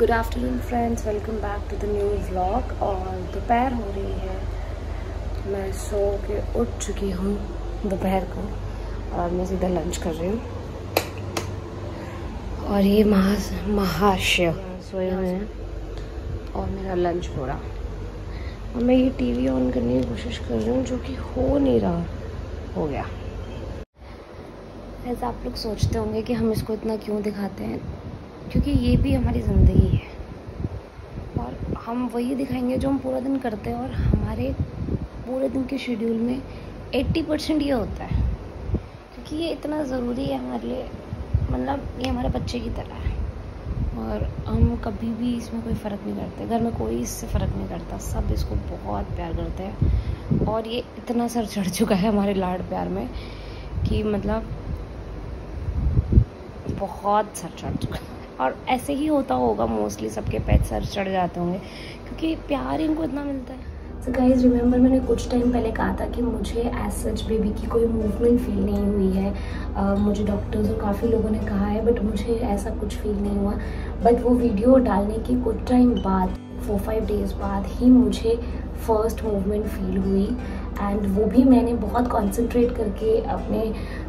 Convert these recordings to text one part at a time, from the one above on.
Good afternoon friends, welcome back to the new vlog. और दोपहर हो रही है, मैं सो के उठ चुकी हूँ दोपहर को और मैं सीधा लंच कर रही हूँ। और ये महाशय सोए हुए हैं और मेरा लंच हो रहा। और मैं ये टीवी ऑन करने की कोशिश कर रही हूँ जो कि हो नहीं रहा, हो गया। ऐसा आप लोग सोचते होंगे कि हम इसको इतना क्यों दिखाते हैं, क्योंकि ये भी हमारी ज़िंदगी है और हम वही दिखाएंगे जो हम पूरा दिन करते हैं। और हमारे पूरे दिन के शेड्यूल में 80% ये होता है, क्योंकि ये इतना ज़रूरी है हमारे लिए। मतलब ये हमारे बच्चे की तरह है और हम कभी भी इसमें कोई फ़र्क नहीं करते। घर में कोई इससे फ़र्क नहीं करता, सब इसको बहुत प्यार करते हैं। और ये इतना सर चढ़ चुका है हमारे लाड प्यार में कि मतलब बहुत सर चढ़ चुका है। और ऐसे ही होता होगा, मोस्टली सबके पेट सर चढ़ जाते होंगे क्योंकि प्यार इनको इतना मिलता है। तो गाइज रिमेंबर, मैंने कुछ टाइम पहले कहा था कि मुझे एज सच बेबी की कोई मूवमेंट फील नहीं हुई है। मुझे डॉक्टर्स और काफ़ी लोगों ने कहा है, बट मुझे ऐसा कुछ फील नहीं हुआ। बट वो वीडियो डालने के कुछ टाइम बाद, 4-5 डेज़ बाद ही मुझे फर्स्ट मूवमेंट फील हुई। एंड वो भी मैंने बहुत कॉन्सेंट्रेट करके अपने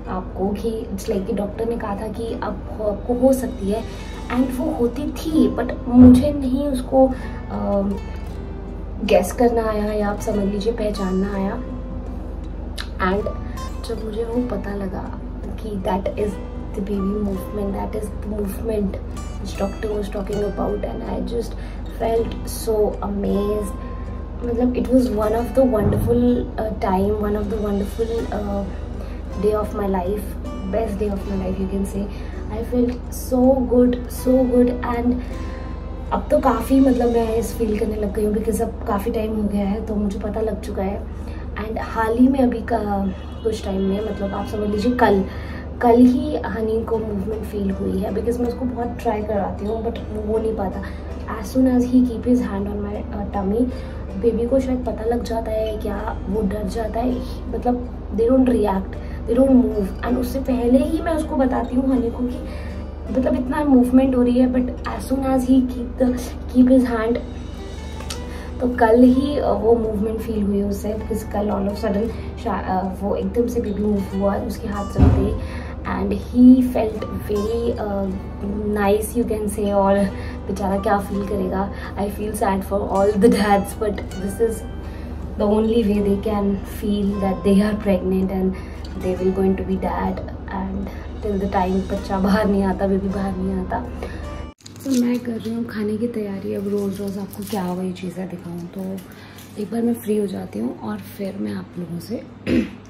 आपको कि लाइक कि डॉक्टर ने कहा था कि अब आपको हो सकती है, एंड वो होती थी। बट मुझे नहीं उसको गेस करना आया, या आप समझ लीजिए पहचानना आया। एंड जब मुझे वो पता लगा कि that is the baby movement, that is the movement which doctor was talking about, and I just felt so amazed. मतलब it was one of the wonderful time, one of the wonderful day of my life, best day of my life you can say. I felt so good and अब तो काफ़ी मतलब मैं इस feel करने लग गई हूँ, बिकॉज अब काफ़ी टाइम हो गया है तो मुझे पता लग चुका है। एंड हाल ही में अभी का कुछ टाइम में, मतलब आप समझ लीजिए कल ही हनी को मूवमेंट फील हुई है। बिकॉज मैं उसको बहुत ट्राई कराती हूँ बट वो हो नहीं पाता। As soon as he keep his hand on my tummy, baby को शायद पता लग जाता है क्या, वो डर जाता है। मतलब they don't react, they don't move. And उससे पहले ही मैं उसको बताती हूँ हनी को कि मतलब इतना मूवमेंट हो रही है, but as soon as he keep his hand, तो कल ही वो मूवमेंट फील हुई उससे। बिकॉज कल ऑल ऑफ सडन वो एकदम से बेबी मूव हुआ उसके हाथ चलते, and he felt very nice you can say. और बेचारा क्या फील करेगा। I feel sad for all the dads, but this is the only way they can feel that they are pregnant and they will going to be dad. And till the time बच्चा बाहर नहीं आता, baby बाहर नहीं आता। तो मैं कर रही हूँ खाने की तैयारी। अब रोज़ रोज़ आपको क्या वही चीज़ें दिखाऊँ, तो एक बार मैं फ्री हो जाती हूँ और फिर मैं आप लोगों से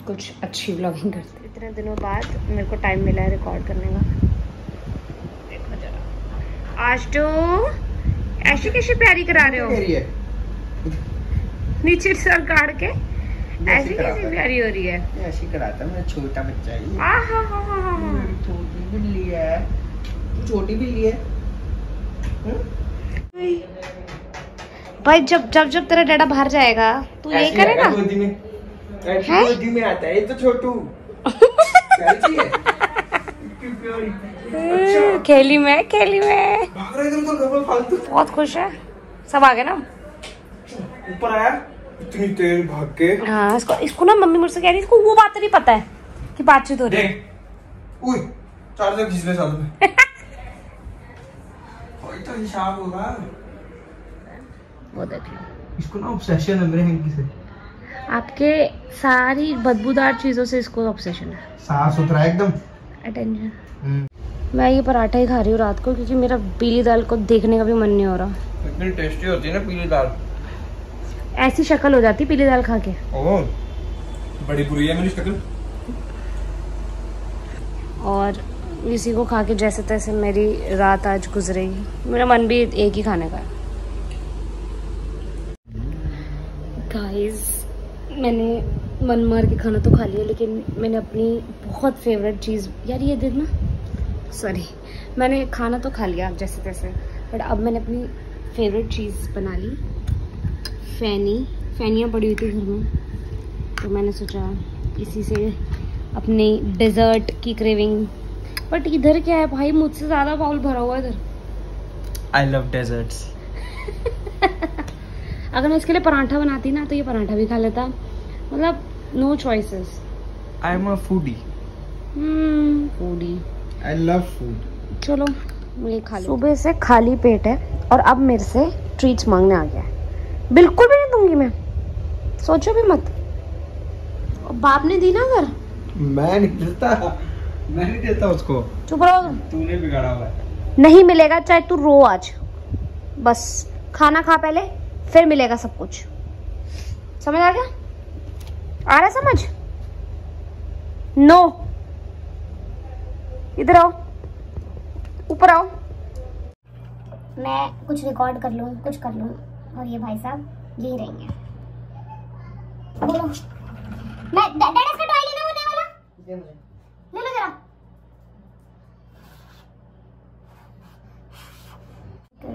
कुछ अच्छी व्लॉगिंग करती हूँ। इतने दिनों बाद मेरे को टाइम मिला है रिकॉर्ड करने का। देखो जरा, आज तो ऐसी कैसी प्यारी करा रहे हो, नीचे सर काट के ऐसी कैसी प्यारी हो रही है। ऐसी कराता मैं, छोटा बच्चा ही। छोटी बिल्ली है, छोटी बिल्ली है। भाई जब तेरा डैडा बाहर जाएगा तू यही करेगा। गोदी में आता है ये तो छोटू। खेली में भाग रहा है इधर उधर, घर में फालतू। बहुत खुश है, सब आ गए ना ऊपर आया इतनी तेज भाग के। हाँ, इसको ना मम्मी मुझसे कह रही है, इसको वो बात नहीं पता है कि बातचीत हो रही है। चार्जर खींच ले साथ में। तो हिसाब होगा वो देख लो। इसको ना ऑब्सेशन है मेरे हैंकी से। आपके सारी बदबूदार चीजों से इसको ऑब्सेशन है। साफ सुथरा एकदम अटेंशन। मैं ये पराठा ही खा रही हूँ रात को, क्योंकि मेरा पीली दाल को देखने का भी मन नहीं हो रहा। इतनी टेस्टी होती है ना पीली दाल, ऐसी शक्ल हो जाती पीली दाल खा के। ओह बड़ी बुरी है मेरी शक्ल। और इसी को खा के जैसे तैसे मेरी रात आज गुजरेगी। मेरा मन भी एक ही खाने का है। गाइस, मैंने मन मार के खाना तो खा लिया, लेकिन मैंने अपनी बहुत फेवरेट चीज़, यार ये देखना, सॉरी, मैंने खाना तो खा लिया जैसे तैसे, बट अब मैंने अपनी फेवरेट चीज़ बना ली। फैनियाँ पड़ी हुई थी घर में, तो मैंने सोचा इसी से अपनी डेजर्ट की क्रेविंग। बट इधर क्या है भाई, मुझसे ज़्यादा बाउल भरा हुआ है इधर। I love desserts. अगर मैं इसके लिए पराठा बनाती ना तो ये पराठा भी खा लेता, मतलब no choices. I am a foodie. Foodie. I love food. चलो मैं खा लूं। सुबह से खाली पेट है और अब मेरे से ट्रीट्स मांगने आ गया है। बिल्कुल भी नहीं दूंगी मैं, सोचो भी मत। और बाप ने दी ना अगर, मैं नहीं देता उसको। चुप रहो, तूने बिगाड़ा हुआ है। नहीं मिलेगा चाहे तू रो आज, बस खाना खा पहले फिर मिलेगा सब कुछ। समझ आ गया? आ रहा समझ? नो, इधर आओ, ऊपर आओ। मैं कुछ रिकॉर्ड कर लूं, कुछ कर लूं, और ये भाई साहब यही रहेंगे। बोलो। मैं डैडा इसका टॉय लेना होने वाला, ले लो जरा।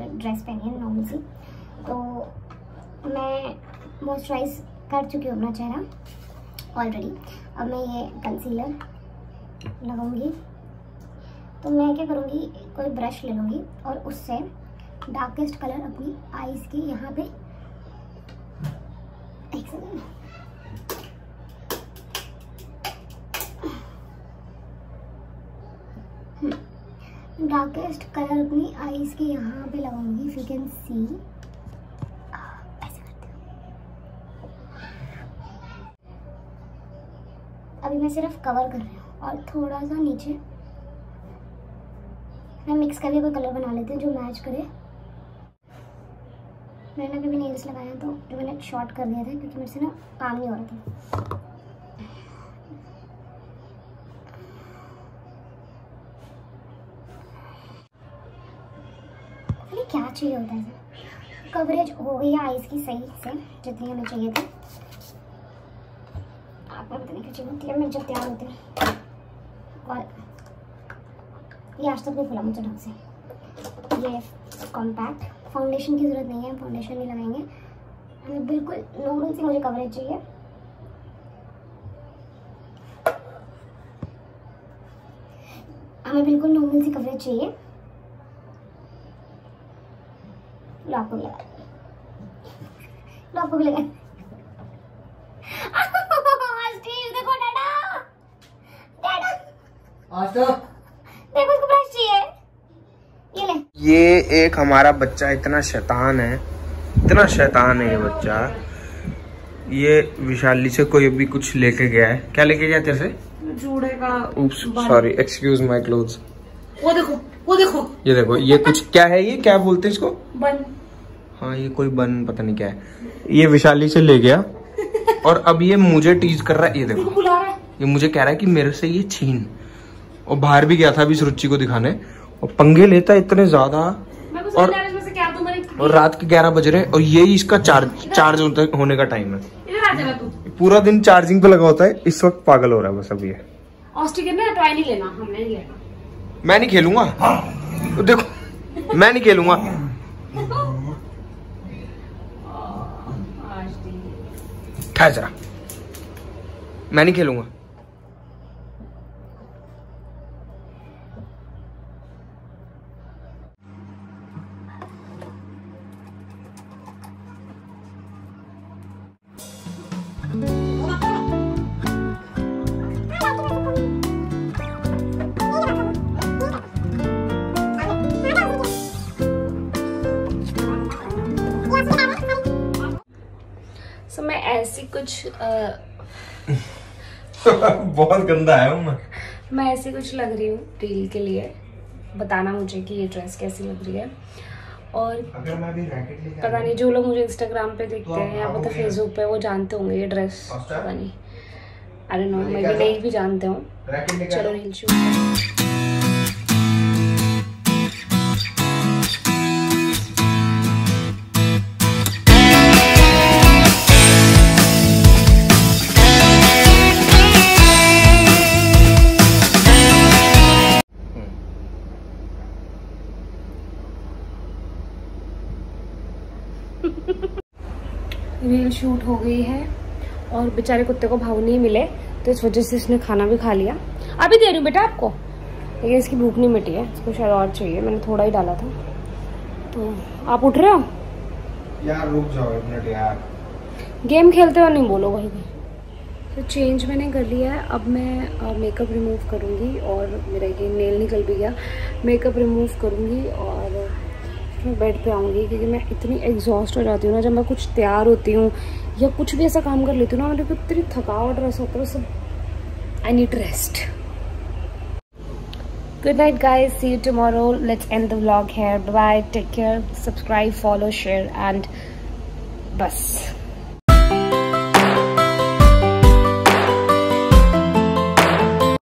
ड्रेस पहनी है नॉर्मल सी, तो मैं मॉइस्चराइज कर चुकी हूँ अपना चेहरा ऑलरेडी। अब मैं ये कंसीलर लगाऊंगी। तो मैं क्या करूँगी, कोई ब्रश ले लूँगी और उससे डार्केस्ट कलर अपनी आईज के यहाँ पे, एक सेकंड, डार्केस्ट कलर अपनी आईज के यहाँ पे लगाऊंगी। इफ यू कैन सी, ऐसे करते हो। अभी मैं सिर्फ कवर कर रही हूँ और थोड़ा सा नीचे मैं मिक्स करके कोई कलर बना लेते हैं जो मैच करे। मैंने अभी भी नेल्स लगाया तो जो मैंने शॉर्ट कर दिया था क्योंकि मेरे से ना काम नहीं हो रहा था। क्या चाहिए होता है, कवरेज हो गई है आईज की सही से जितनी हमें चाहिए थी। आपको पता नहीं क्या चाहिए होती है, मैं जब तैयार होती हूँ। और ये आज तक नहीं खुला मुझे ढंग से। ये कॉम्पैक्ट, फाउंडेशन की ज़रूरत नहीं है, फाउंडेशन नहीं लगाएंगे, हमें बिल्कुल नॉर्मल सी मुझे कवरेज चाहिए। हमें बिल्कुल नॉर्मल सी कवरेज चाहिए। लो आपको भी लगा, लो आपको भी लगा। देखो डाडा, डाडा देखो इसको ब्रश चाहिए, ये ले। ये एक हमारा बच्चा इतना शैतान है, इतना शैतान है ये बच्चा। ये विशाली से कोई भी कुछ लेके गया है। क्या लेके गया तेरे से? जूड़े का। Oops, sorry, excuse my clothes। वो देखो, वो देखो, ये देखो, ये कुछ क्या है, ये क्या बोलते हैं इसको? बन। हाँ, ये कोई बन पता नहीं क्या है। ये विशाली से ले गया और अब ये मुझे टीज कर रहा है। ये देखो, ये मुझे कह रहा है कि मेरे से ये छीन। और बाहर भी गया था अभी रुचि को दिखाने, और पंगे लेता है इतने ज्यादा। और रात के 11 बज रहे और यही इसका चार्ज होने का टाइम है। पूरा दिन चार्जिंग पे लगा होता है, इस वक्त पागल हो रहा है बस। अब ये मैं नहीं खेलूंगा, देखो मैं नहीं खेलूंगा। ठहर जरा, मैं नहीं खेलूंगा। So, मैं ऐसी कुछ बहुत गंदा है मैं ऐसी कुछ लग रही हूँ रील के लिए। बताना मुझे कि ये ड्रेस कैसी लग रही है। और अगर मैं भी रैकेट लेके पता नहीं, जो लोग मुझे इंस्टाग्राम पे देखते हैं या पता फेसबुक पे, वो जानते होंगे ये ड्रेस। पता नहीं, आई डोंट नो, मैं भी नहीं भी जानते हूँ। चलो रील शूट। रील शूट हो गई है और बेचारे कुत्ते को भाव नहीं मिले तो इस वजह से इसने खाना भी खा लिया। अभी दे रही हूँ बेटा आपको, लेकिन इसकी भूख नहीं मिटी है, इसको शायद और चाहिए, मैंने थोड़ा ही डाला था। तो आप उठ रहे हो यार? रुक जाओ एक मिनट यार, गेम खेलते हो नहीं बोलो भाई। तो चेंज मैंने कर लिया है, अब मैं मेकअप रिमूव करूँगी और मेरा ये नेल निकल भी गया। मेकअप रिमूव करूँगी और फिर मैं बेड पे आऊँगी, क्योंकि मैं इतनी एग्जॉस्ट हो जाती हूँ ना जब मैं कुछ तैयार होती हूँ या कुछ भी ऐसा काम कर लेती हूँ ना, मेरे को इतनी थकावट रस होता है सब। I need rest. Good night guys, see you tomorrow. Let's end the vlog here. Bye bye, take care, subscribe, follow, share and bus.